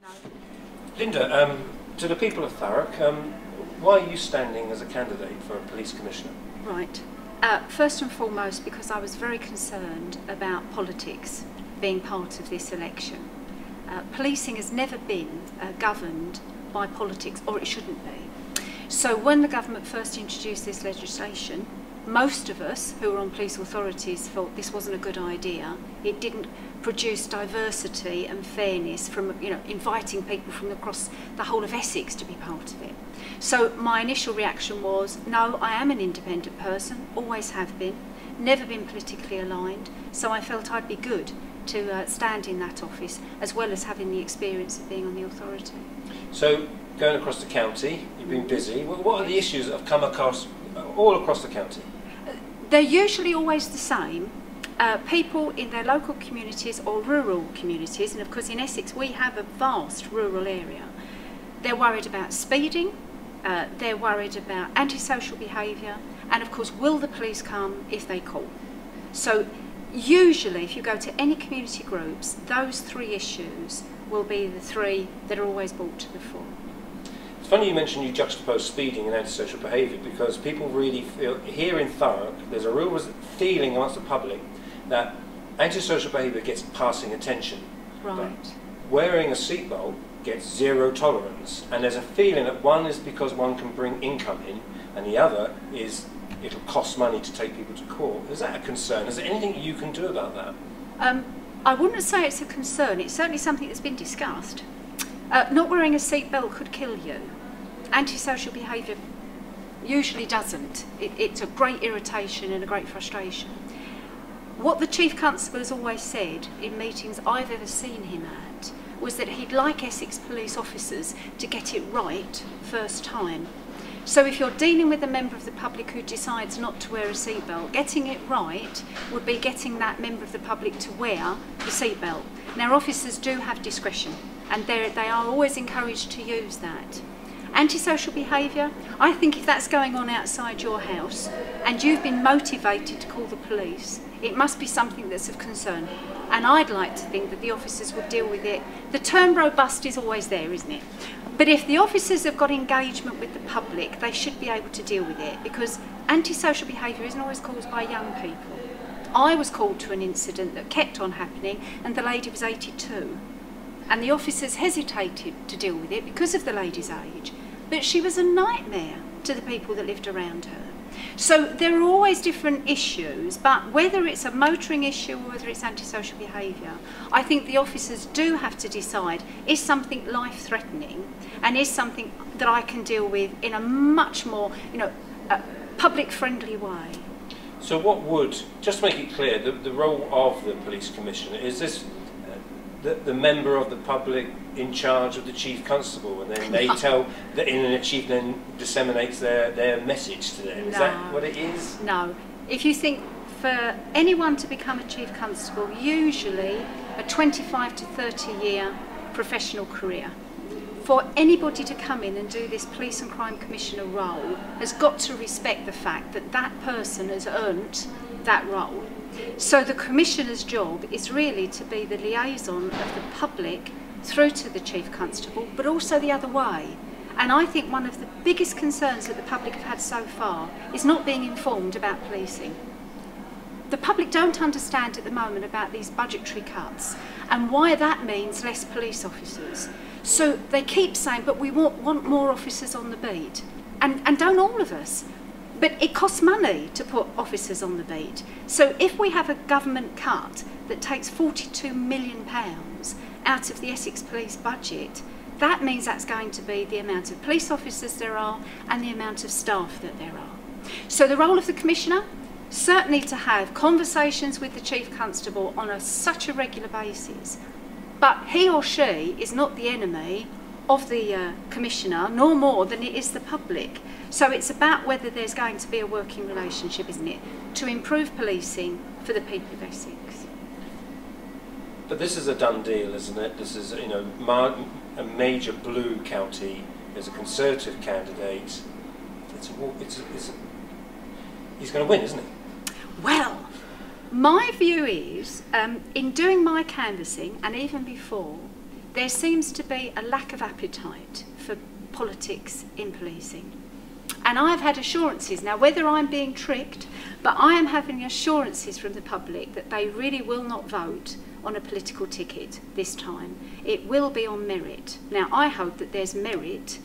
No. Linda, to the people of Thurrock, why are you standing as a candidate for a police commissioner? Right. First and foremost, because I was very concerned about politics being part of this election. Policing has never been governed by politics, or it shouldn't be. So when the government first introduced this legislation, most of us who were on police authorities thought this wasn't a good idea. It didn't produce diversity and fairness from, inviting people from across the whole of Essex to be part of it. So my initial reaction was, no, I am an independent person, always have been, never been politically aligned, so I felt I'd be good to stand in that office, as well as having the experience of being on the authority. So, going across the county, you've been busy. What are the issues that have come across all across the county? They're usually always the same. People in their local communities or rural communities, and of course in Essex we have a vast rural area, they're worried about speeding, they're worried about antisocial behaviour, and of course will the police come if they call. So usually if you go to any community groups, those three issues will be the three that are always brought to the fore. It's funny you mentioned you juxtapose speeding and antisocial behaviour, because people really feel, here in Thurrock, there's a real feeling amongst the public that antisocial behaviour gets passing attention. Right. But wearing a seatbelt gets zero tolerance, and there's a feeling that one is because one can bring income in, and the other is it'll cost money to take people to court. Is that a concern? Is there anything you can do about that? I wouldn't say it's a concern. It's certainly something that's been discussed. Not wearing a seatbelt could kill you. Antisocial behaviour usually doesn't. It's a great irritation and a great frustration. What the Chief Constable has always said in meetings I've ever seen him at was that he'd like Essex police officers to get it right first time. So if you're dealing with a member of the public who decides not to wear a seatbelt, getting it right would be getting that member of the public to wear the seatbelt. Now officers do have discretion, and they are always encouraged to use that. Antisocial behaviour, I think if that's going on outside your house and you've been motivated to call the police, it must be something that's of concern. And I'd like to think that the officers would deal with it. The term robust is always there, isn't it? But if the officers have got engagement with the public, they should be able to deal with it, because antisocial behaviour isn't always caused by young people. I was called to an incident that kept on happening, and the lady was 82. And the officers hesitated to deal with it because of the lady's age, but she was a nightmare to the people that lived around her. So there are always different issues, but whether it's a motoring issue or whether it's antisocial behaviour, I think the officers do have to decide, is something life-threatening, and is something that I can deal with in a much more, public-friendly way. So what would, just to make it clear, the role of the police commissioner, is this the member of the public in charge of the Chief Constable, and then they tell the the Chief then disseminates their message to them? Is that what it is? No. If you think for anyone to become a Chief Constable, usually a 25 to 30 year professional career. For anybody to come in and do this Police and Crime Commissioner role has got to respect the fact that that person has earned that role. So the Commissioner's job is really to be the liaison of the public through to the Chief Constable, but also the other way. And I think one of the biggest concerns that the public have had so far is not being informed about policing. The public don't understand at the moment about these budgetary cuts and why that means less police officers. So they keep saying, but we want more officers on the beat. And don't all of us. But it costs money to put officers on the beat. So if we have a government cut that takes £42 million out of the Essex Police budget, that means that's going to be the amount of police officers there are and the amount of staff that there are. So the role of the Commissioner, certainly to have conversations with the Chief Constable on such a regular basis. But he or she is not the enemy of the Commissioner, nor more than it is the public. So it's about whether there's going to be a working relationship, isn't it, to improve policing for the people of Essex. But this is a done deal, isn't it? This is, a major blue county. There's a Conservative candidate. He's going to win, isn't he? Well, my view is, in doing my canvassing, and even before, there seems to be a lack of appetite for politics in policing. And I've had assurances, now whether I'm being tricked, but I am having assurances from the public that they really will not vote on a political ticket this time. It will be on merit. Now I hope that there's merit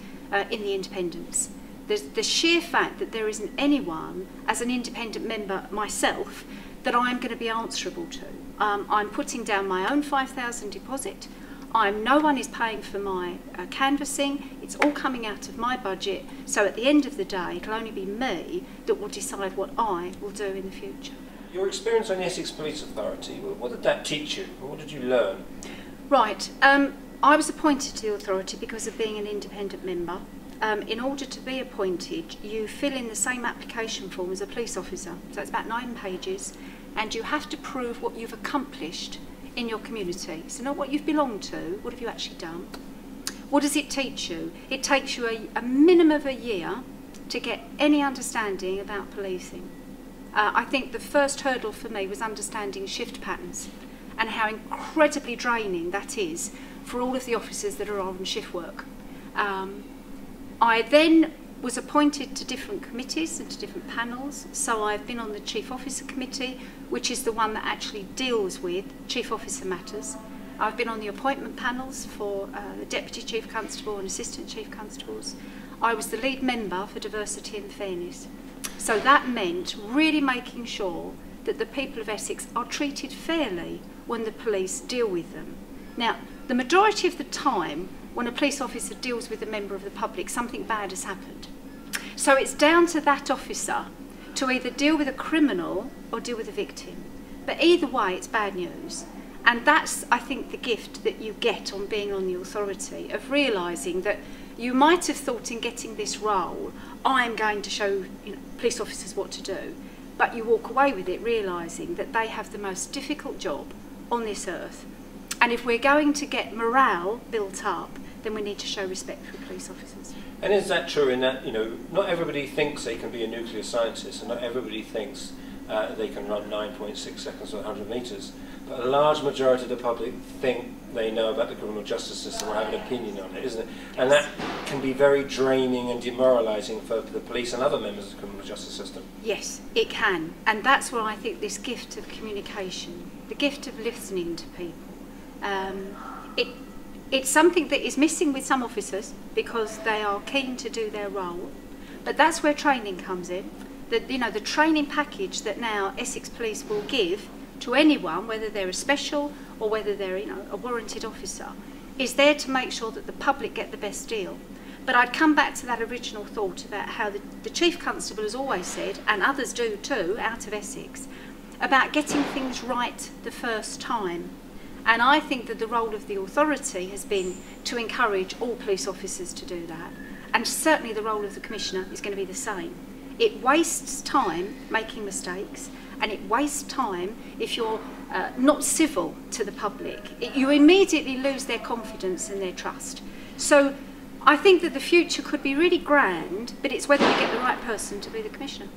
in the independents. There's the sheer fact that there isn't anyone, as an independent member myself, that I'm going to be answerable to. I'm putting down my own 5,000 deposit. No one is paying for my canvassing. It's all coming out of my budget. So at the end of the day, it'll only be me that will decide what I will do in the future. Your experience on the Essex Police Authority, what did that teach you? What did you learn? Right. I was appointed to the authority because of being an independent member. In order to be appointed, you fill in the same application form as a police officer. So it's about 9 pages, and you have to prove what you've accomplished in your community. So not what you've belonged to, what have you actually done? What does it teach you? It takes you a minimum of a year to get any understanding about policing. I think the first hurdle for me was understanding shift patterns and how incredibly draining that is for all of the officers that are on shift work. I then was appointed to different committees and to different panels. So I've been on the Chief Officer Committee, which is the one that actually deals with Chief Officer matters. I've been on the appointment panels for the Deputy Chief Constable and Assistant Chief Constables. I was the lead member for Diversity and Fairness. So that meant really making sure that the people of Essex are treated fairly when the police deal with them. Now, the majority of the time, when a police officer deals with a member of the public, something bad has happened. So it's down to that officer to either deal with a criminal or deal with a victim. But either way, it's bad news. And that's, I think, the gift that you get on being on the authority, of realising that you might have thought in getting this role, I'm going to show police officers what to do. But you walk away with it realising that they have the most difficult job on this earth. And if we're going to get morale built up, then we need to show respect for police officers. And is that true in that, not everybody thinks they can be a nuclear scientist, and not everybody thinks they can run 9.6 seconds or 100 metres, but a large majority of the public think they know about the criminal justice system or have an opinion on it, isn't it? And that can be very draining and demoralising for the police and other members of the criminal justice system. Yes, it can. And that's where I think this gift of communication, the gift of listening to people, it's something that is missing with some officers because they are keen to do their role. But that's where training comes in. The training package that now Essex Police will give to anyone, whether they're a special or whether they're a warranted officer, is there to make sure that the public get the best deal. But I'd come back to that original thought about how the Chief Constable has always said, and others do too, out of Essex, about getting things right the first time. And I think that the role of the authority has been to encourage all police officers to do that. And certainly the role of the Commissioner is going to be the same. It wastes time making mistakes, and it wastes time if you're not civil to the public. You immediately lose their confidence and their trust. So I think that the future could be really grand, but it's whether you get the right person to be the Commissioner.